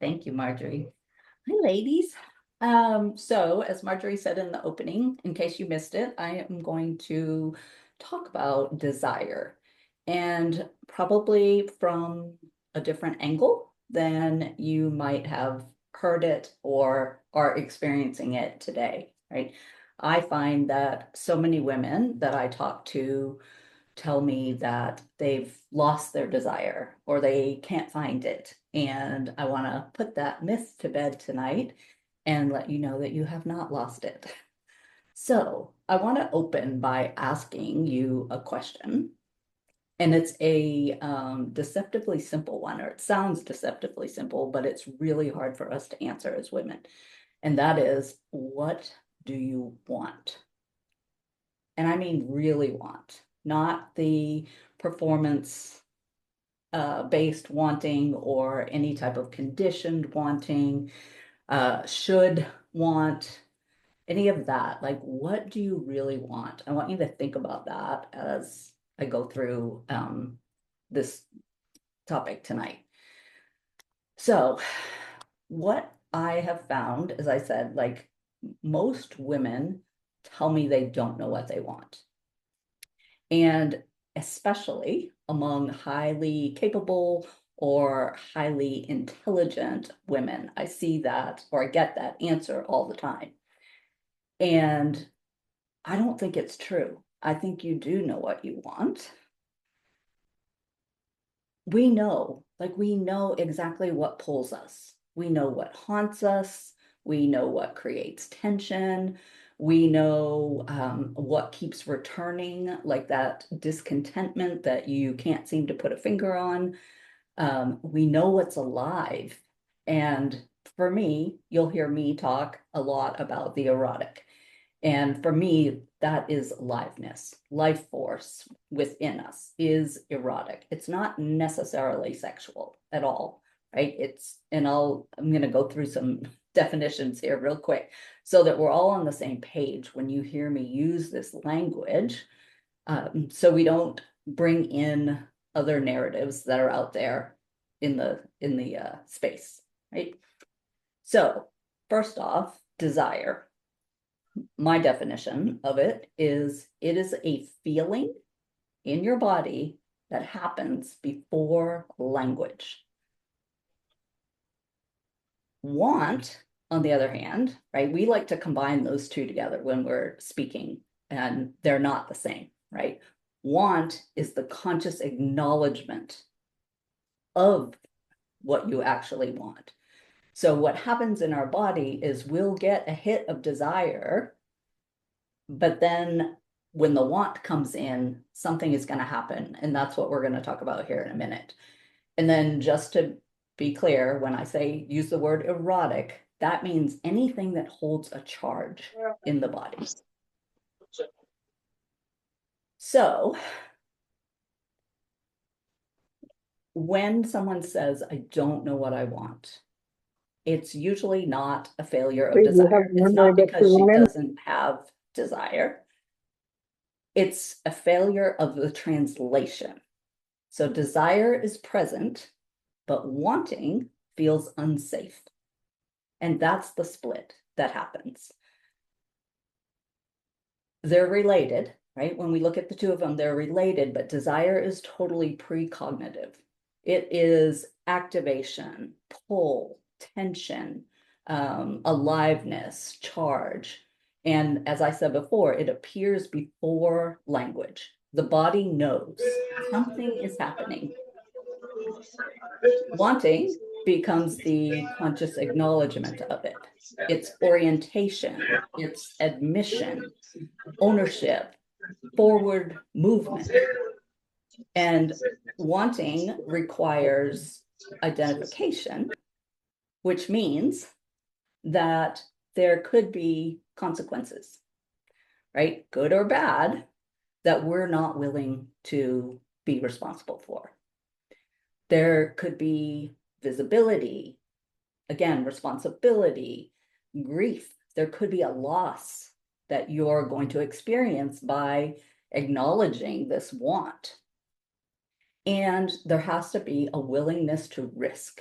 Thank you, Marjorie. Hi, ladies. So as Marjorie said in the opening, in case you missed it, I am going to talk about desire and probably from a different angle than you might have heard it or are experiencing it today, right? I find that so many women that I talk to tell me that they've lost their desire or they can't find it. And I want to put that myth to bed tonight and let you know that you have not lost it. So I want to open by asking you a question. And it's a deceptively simple one, or it sounds deceptively simple, but it's really hard for us to answer as women. And that is, what do you want? And I mean really want, not the performance based wanting or any type of conditioned wanting, should want, any of that. Like, what do you really want? I want you to think about that as I go through this topic tonight. So, what I have found, as I said, like most women tell me they don't know what they want. And especially among highly capable or highly intelligent women, I see that, or I get that answer all the time. And I don't think it's true. I think you do know what you want. We know exactly what pulls us. We know what haunts us. We know what creates tension. We know what keeps returning, like that discontentment that you can't seem to put a finger on. We know what's alive. And for me, you'll hear me talk a lot about the erotic. And for me, that is aliveness, life force within us is erotic. It's not necessarily sexual at all, right? I'm going to go through some definitions here real quick so that we're all on the same page when you hear me use this language, so we don't bring in other narratives that are out there in the space, right? So first off, desire. My definition of it is a feeling in your body that happens before language. Want, on the other hand, right? We like to combine those two together when we're speaking, and they're not the same, right? Want is the conscious acknowledgement of what you actually want. So what happens in our body is we'll get a hit of desire, but then when the want comes in, something is going to happen. And that's what we're going to talk about here in a minute. And then just to be clear, when I say use the word erotic, that means anything that holds a charge in the body. So when someone says, I don't know what I want, it's usually not a failure of desire. It's not because she doesn't have desire. It's a failure of the translation. So desire is present, but wanting feels unsafe. And that's the split that happens. They're related, right? When we look at the two of them, they're related, but desire is totally precognitive. It is activation, pull, tension, aliveness, charge. And as I said before, it appears before language. The body knows something is happening. Wanting becomes the conscious acknowledgement of it. It's orientation, it's admission, ownership, forward movement. And wanting requires identification, which means that there could be consequences, right? Good or bad, that we're not willing to be responsible for. There could be visibility, again, responsibility, grief. There could be a loss that you're going to experience by acknowledging this want. And there has to be a willingness to risk.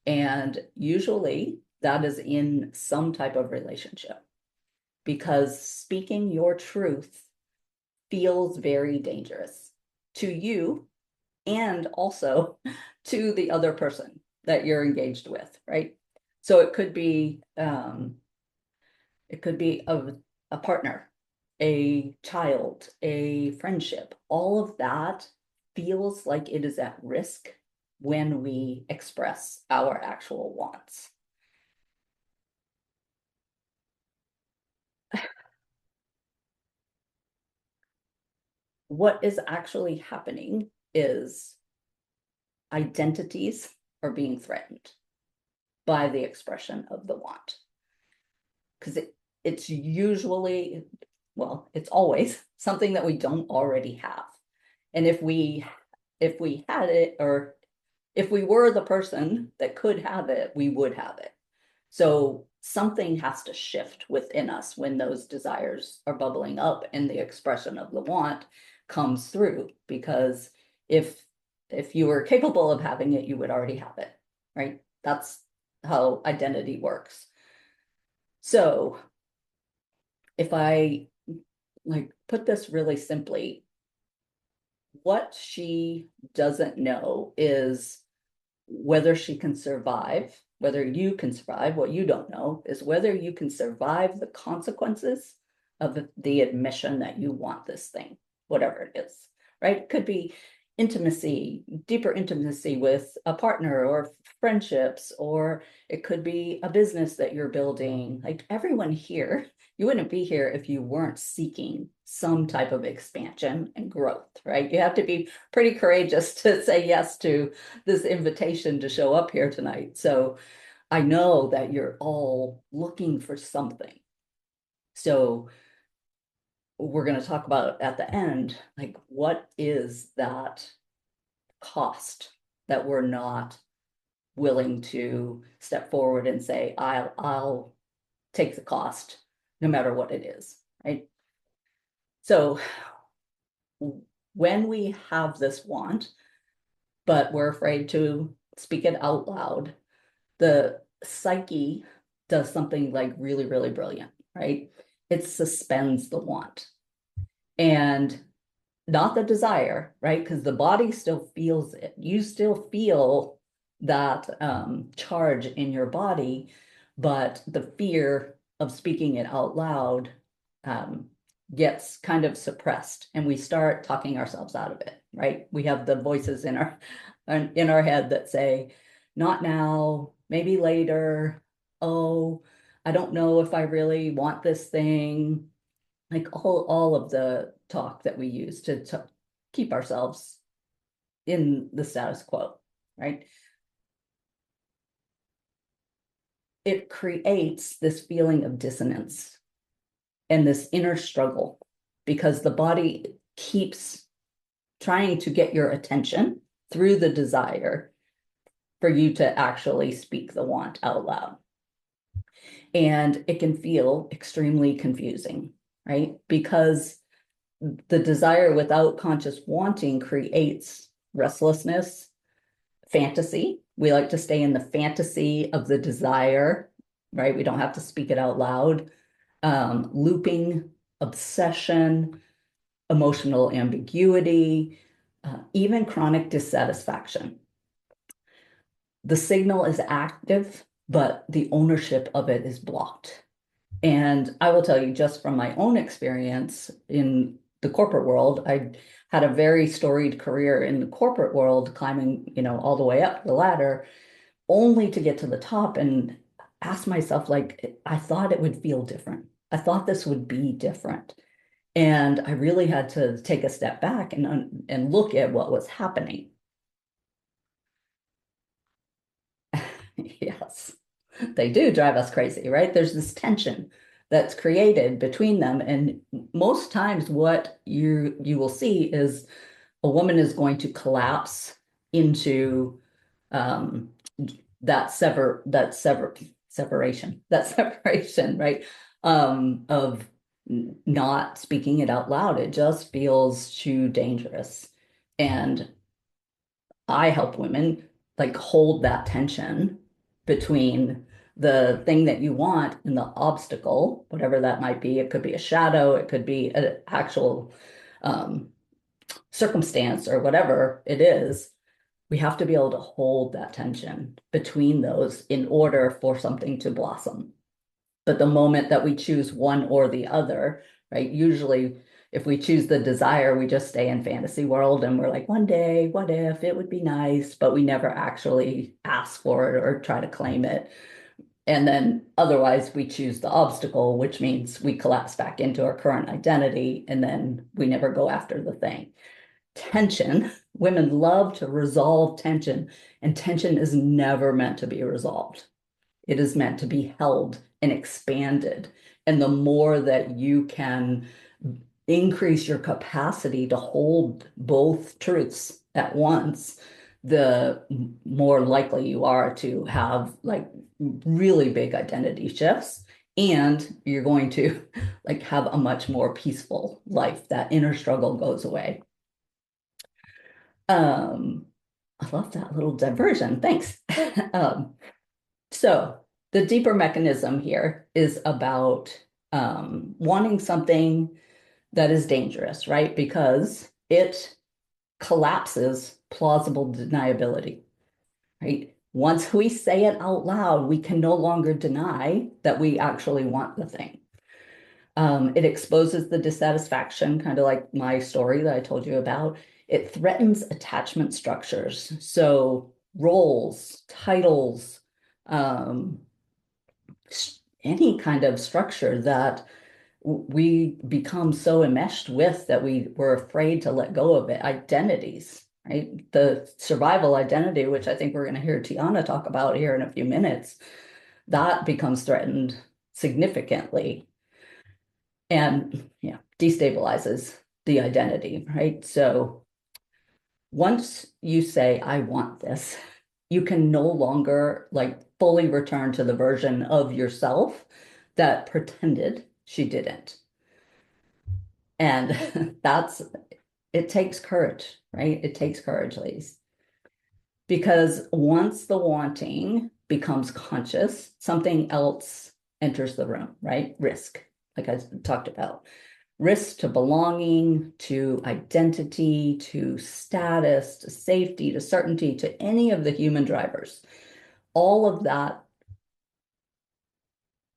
And usually that is in some type of relationship because speaking your truth feels very dangerous to you and also to the other person that you're engaged with, right? So it could be a partner, a child, a friendship. All of that feels like it is at risk when we express our actual wants. What is actually happening is identities are being threatened by the expression of the want. Because it's usually, well, it's always something that we don't already have. And if we had it, or if we were the person that could have it, we would have it. So something has to shift within us when those desires are bubbling up and the expression of the want comes through. Because if if you were capable of having it, you would already have it, right? That's how identity works. So if I like put this really simply, what she doesn't know is whether she can survive, whether you can survive. What you don't know is whether you can survive the consequences of the admission that you want this thing, whatever it is, right? It could be intimacy, deeper intimacy with a partner or friendships, or it could be a business that you're building. Like everyone here, you wouldn't be here if you weren't seeking some type of expansion and growth, right? You have to be pretty courageous to say yes to this invitation to show up here tonight. So I know that you're all looking for something. So we're going to talk about at the end, like what is that cost that we're not willing to step forward and say, I'll take the cost no matter what it is, right? So when we have this want, but we're afraid to speak it out loud, the psyche does something like really, really brilliant, right? It suspends the want and not the desire, right? Because the body still feels it. You still feel that charge in your body, but the fear of speaking it out loud um, gets kind of suppressed, and we start talking ourselves out of it, right? We have the voices in our head that say, "Not now, maybe later. Oh, I don't know if I really want this thing." Like all of the talk that we use to keep ourselves in the status quo, right? It creates this feeling of dissonance and this inner struggle because the body keeps trying to get your attention through the desire for you to actually speak the want out loud. And it can feel extremely confusing, right? Because the desire without conscious wanting creates restlessness, fantasy. We like to stay in the fantasy of the desire, right? We don't have to speak it out loud. Looping, obsession, emotional ambiguity, even chronic dissatisfaction. The signal is active, but the ownership of it is blocked. And I will tell you, just from my own experience in the corporate world, I had a very storied career in the corporate world, climbing, all the way up the ladder, only to get to the top and ask myself, like, I thought it would feel different. I thought this would be different. And I really had to take a step back and look at what was happening. Yes, they do drive us crazy, right? There's this tension that's created between them. And most times what you will see is a woman is going to collapse into um, that separation, right? Of not speaking it out loud. It just feels too dangerous. And I help women like hold that tension between the thing that you want and the obstacle, whatever that might be. It could be a shadow, it could be an actual um, circumstance or whatever it is. We have to be able to hold that tension between those in order for something to blossom. But the moment that we choose one or the other, right? Usually, if we choose the desire, we just stay in fantasy world and we're like, one day, what if it would be nice, but we never actually ask for it or try to claim it. And then otherwise, we choose the obstacle, which means we collapse back into our current identity and then we never go after the thing. Tension, women love to resolve tension, and tension is never meant to be resolved. It is meant to be held and expanded. And the more that you can increase your capacity to hold both truths at once, the more likely you are to have like really big identity shifts. And you're going to like have a much more peaceful life. That inner struggle goes away. Um, I love that little diversion. Thanks. um, so the deeper mechanism here is about wanting something that is dangerous, right? Because it collapses plausible deniability, right? Once we say it out loud, we can no longer deny that we actually want the thing. It exposes the dissatisfaction, kind of like my story that I told you about. It threatens attachment structures. So roles, titles, um, any kind of structure that we become so enmeshed with that we were afraid to let go of it. Identities, right? The survival identity, which I think we're going to hear Tiana talk about here in a few minutes, that becomes threatened significantly and yeah, destabilizes the identity, right? So once you say, I want this, you can no longer like fully return to the version of yourself that pretended she didn't. And it takes courage, right? It takes courage, ladies. Because once the wanting becomes conscious, something else enters the room, right? Risk, like I talked about. Risk to belonging, to identity, to status, to safety, to certainty, to any of the human drivers. All of that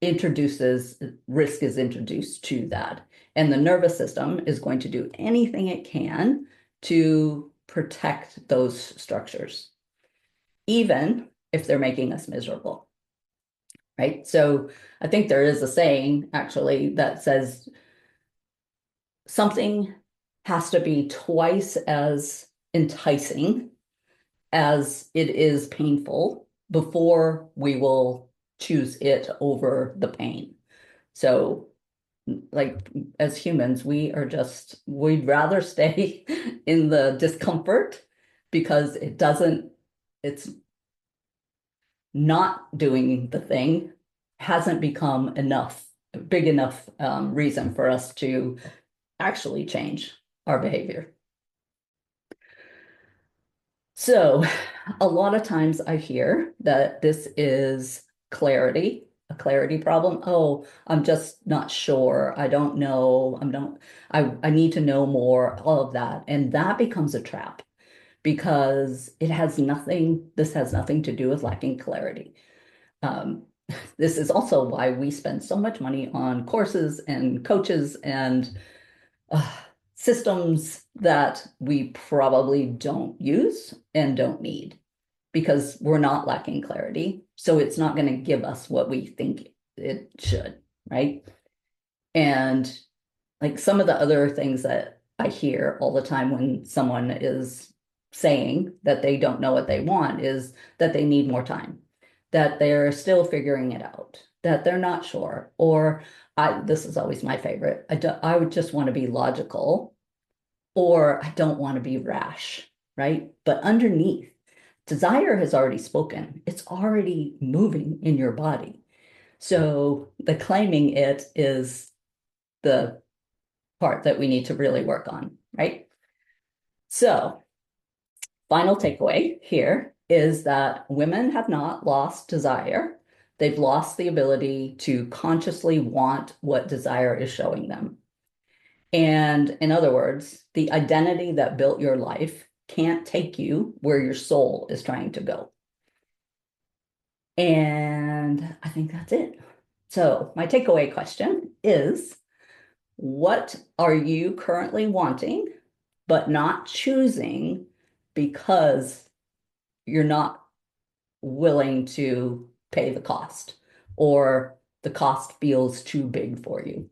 introduces risk is introduced to that. And the nervous system is going to do anything it can to protect those structures, even if they're making us miserable, right? So I think there is a saying actually that says something has to be twice as enticing as it is painful before we will choose it over the pain. So like as humans, we'd rather stay in the discomfort because it's not doing the thing hasn't become big enough reason for us to actually change our behavior. So a lot of times I hear that this is a clarity problem. Oh, I'm just not sure. I don't know. I need to know more, all of that. And that becomes a trap because this has nothing to do with lacking clarity. Um, this is also why we spend so much money on courses and coaches and uh, systems that we probably don't use and don't need because we're not lacking clarity. So it's not going to give us what we think it should, right? And like some of the other things that I hear all the time when someone is saying that they don't know what they want is that they need more time, that they're still figuring it out, that they're not sure, or this is always my favorite. I would just want to be logical, or I don't want to be rash, right? But underneath, desire has already spoken. It's already moving in your body. So the claiming it is the part that we need to really work on, right? So, final takeaway here is that women have not lost desire. They've lost the ability to consciously want what desire is showing them. And in other words, the identity that built your life can't take you where your soul is trying to go. And I think that's it. So, my takeaway question is, what are you currently wanting, but not choosing because you're not willing to pay the cost, or the cost feels too big for you?